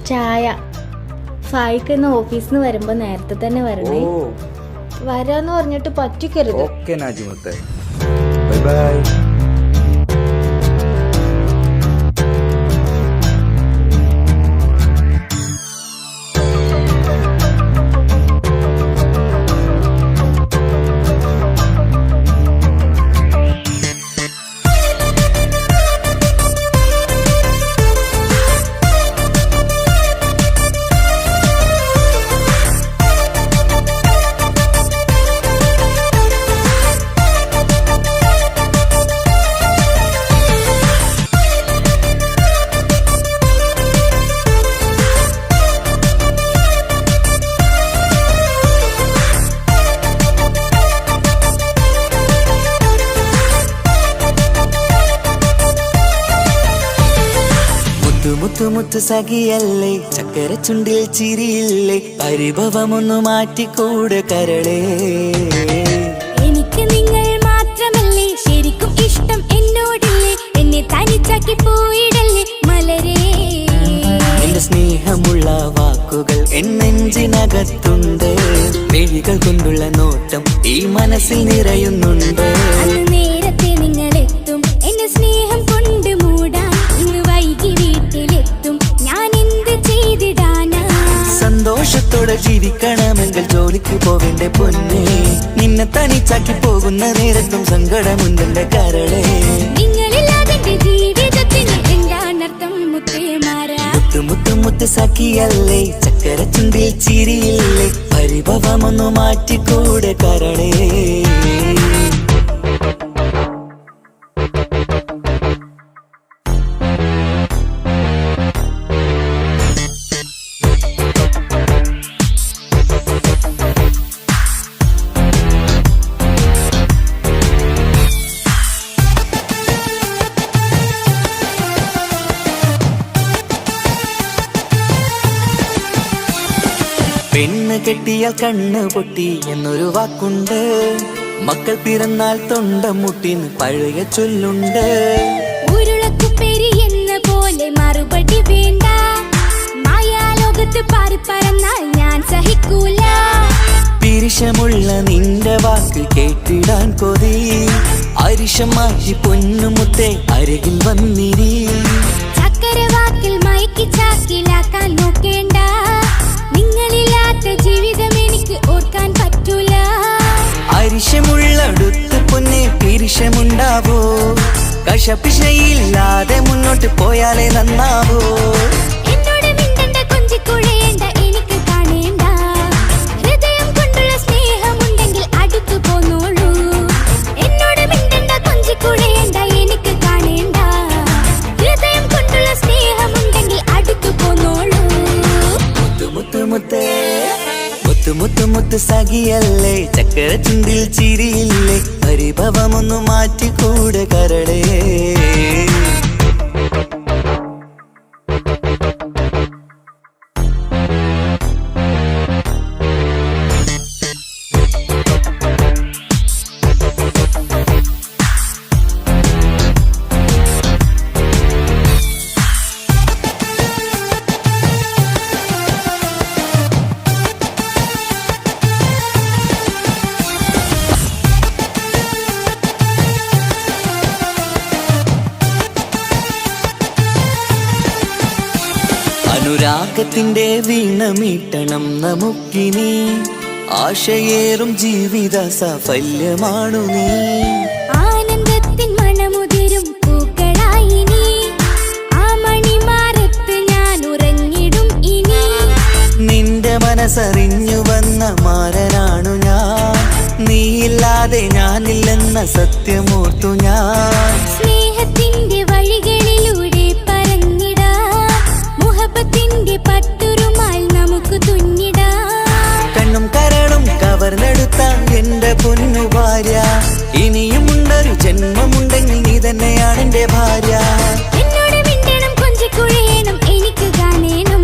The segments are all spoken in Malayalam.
ചായ. ഫായിക്ക് ഇന്ന് ഓഫീസിൽ നിന്ന് വരുമ്പോ നേരത്തെ തന്നെ വരണേ. വരാന്ന് പറഞ്ഞിട്ട് പറ്റിക്കരുത്. ഓക്കേ നാജിമുത്തേ, ബൈ ബൈ. മുത്തുമുത്ത് സഖിയല്ലേ, ചക്കര ചുണ്ടിൽ ചിരിയില്ലേ, പരിഭവമൊന്നു മാറ്റിക്കൂടെ കരളേ. എനിക്ക് നിങ്ങൾ മാത്രമല്ലേ ശരിക്കും ഇഷ്ടം എന്നോടില്ലേ, എന്നെ തനിച്ചാക്കി പോയിടല്ലേ മലരേ. എന്റെ സ്നേഹമുള്ള വാക്കുകൾ എന്നെഞ്ചിനകത്തുണ്ട്, മിഴികൾ കൊണ്ടുള്ള നോട്ടം ഈ മനസ്സിൽ നിറയുന്നുണ്ട്. നേരത്തെ നിങ്ങളെത്തും എന്നെ സ്നേഹം കൊണ്ട് മൂടാൻ, ഇന്ന് വൈകി വീട്ടിലെത്തും ഞാൻ എന്ത് ചെയ്തിടാനാ. സന്തോഷത്തോടെ ജീവിക്കണമെങ്കിൽ ജോലിക്ക് പോവേണ്ട പൊന്നേ, നിന്നെ തനിച്ചാക്കി പോകുന്ന നേരത്തും സങ്കടമുണ്ടെന്റെ കരളേ. നിങ്ങളില്ലാതെ ജീവിതത്തിന് എന്താണർത്ഥം മുത്തേമാരാ. മുത്ത് സഖിയല്ലേ, ചക്കര ചുണ്ടിൽ ചിരിയില്ലേ, പരിഭവമൊന്നു മാറ്റിക്കൂടെ കരളേ. പെണ്ണ് കെട്ടിയാൽ കണ്ണ് പൊട്ടി എന്നൊരു വാക്കുണ്ട്, മക്കൾ പിറന്നാൽ തൊണ്ട മുട്ടിന് പഴയ ചൊല്ലുണ്ട്. ഉരുളക്കുപ്പേരി എന്ന പോലെ മറുപടി വേണ്ട, മായാലോകത്ത് പാറി പറന്നാൽ ഞാൻ സഹിക്കൂല. പിരിശമുള്ള നിന്റെ വാക്ക് കേട്ടിടാൻ കൊതി, അരിശം മാറ്റി പൊന്നുമുത്തേ അരികിൽ വന്നിരി. ചക്കര വാക്കിൽ മയക്കി ചാക്കിലാക്കാൻ നോക്കേണ്ട, നിങ്ങളില്ലാത്ത ജീവിതം എനിക്ക് ഓർക്കാൻ പറ്റൂല. അരിശമുള്ളടുത്ത് പൊന്നെ പിരിശമുണ്ടാവോ, കശപിശയില്ലാതെ മുന്നോട്ട് പോയാലേ നന്നാവോ. എന്നോട് മിണ്ടണ്ട കൊഞ്ചിക്കുഴയേണ്ട എനിക്ക് കാണേണ്ട, ഹൃദയം കൊണ്ടുള്ള സ്നേഹമുണ്ടെങ്കിൽ അടുത്തു പോന്നോളൂ. എന്നോട് മിണ്ടണ്ട കൊഞ്ചിക്കുഴയേണ്ട എനിക്ക് കാണേണ്ട, ഹൃദയം കൊണ്ടുള്ള സ്നേഹമുണ്ടെങ്കിൽ അടുത്തു പോന്നോളൂ. മുത്ത് സഖിയല്ലേ, ചക്കര ചുണ്ടിൽ ചിരിയില്ലേ, പരിഭവമൊന്നു മാറ്റിക്കൂടെ കരളേ. അനുരാഗത്തിന്റെ വീണമീട്ടണം നമുക്കിനി, ആശയേറും ജീവിത സാഫല്യമാണു നീ. ആനന്ദത്തിൻ മണമുതിരും പൂക്കളായി നീ, ആ മണിമാറത്ത് ഞാൻ ഉറങ്ങിടും ഇനി. നിന്റെ മനസ്സറിഞ്ഞു വന്ന മാരനാണു ഞാൻ, നീയില്ലാതെ ഞാനില്ലെന്ന സത്യമോർത്തു ഞാൻ. സ്നേഹത്തിന്റെ വഴികളിലൂടെ പറഞ്ഞിടാ, മുഹബത്തിന്റെ പട്ടുറുമാൽ നമുക്ക് തുന്നിടാ. കണ്ണും കരളും കവർന്നെടുത്ത എന്റെ പൊന്നു ഭാര്യ, ഇനിയുമുണ്ടൊരു ജന്മമുണ്ടെങ്കിൽ നീ തന്നെയാണ് എന്റെ ഭാര്യ. എന്നോട് മിണ്ടണം കൊഞ്ചിക്കുഴയണം എനിക്ക് കാണേണം,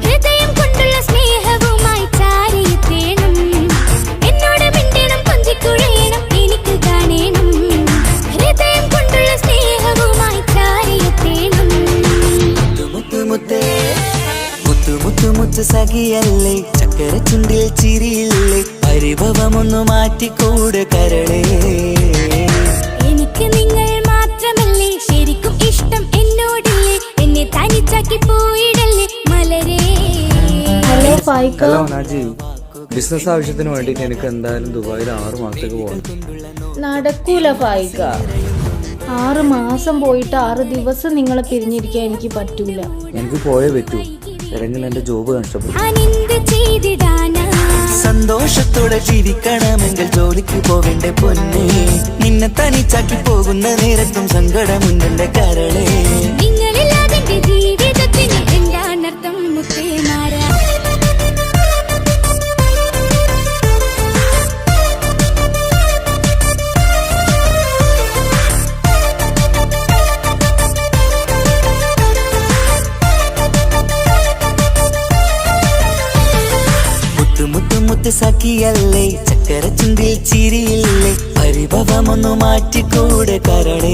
ഹൃദയം കൊണ്ടുള്ള സ്നേഹവുമായി ചാരിയെത്തേണം. എന്നോട് മിണ്ടണം കൊഞ്ചിക്കുഴയണം എനിക്ക് കാണേണം, ഹൃദയം കൊണ്ടുള്ള സ്നേഹവുമായി ചാരിയെത്തേണം. മുത്തേ സഖിയല്ലേ ചക്കര ചുണ്ടിൽ ചിരിയില്ലേ പരിഭവമൊന്നു മാറ്റിക്കൂടെ കരളേ എനിക്ക് നിങ്ങൾ മാത്രമല്ലേ ശരിക്കും ഇഷ്ടം എന്നോടില്ലേ എന്നെ തനിച്ചാക്കി പോയിടല്ലേ മലരേ. Hello Faika. Hello Naji, business ആവശ്യത്തിന് വേണ്ടിയിട്ട് എനിക്ക് എന്തായാലും ദുബായിൽ 6 മാസത്തേക്ക് പോകണം. നടക്കൂല ഫായിക്ക. 6 മാസം പോയിട്ട് 6 ദിവസം നിങ്ങളെ പിരിഞ്ഞിരിക്കാൻ എനിക്ക് പറ്റൂല. എനിക്ക് പോയേ പറ്റൂ, അല്ലെങ്കിൽ എന്റെ ജോബ് നഷ്ടപ്പെടും. ഞാനെന്ത് ചെയ്തിടാനാ? സന്തോഷത്തോടെ ജീവിക്കണമെങ്കിൽ ജോലിക്ക് പോവേണ്ട പൊന്നേ നിന്നെ തനിച്ചാക്കി പോകുന്ന നേരത്തും സങ്കടമുണ്ടെന്റെ കരളേ നിങ്ങളില്ലാതെ എന്റെ ജീവിതത്തിന് എന്താണർത്ഥം മുത്തേമാരാ. മുത്ത് സഖിയല്ലേ ചക്കര ചുണ്ടിൽ ചിരിയില്ലേ പരിഭവമൊന്നു മാറ്റിക്കൂടെ കരളേ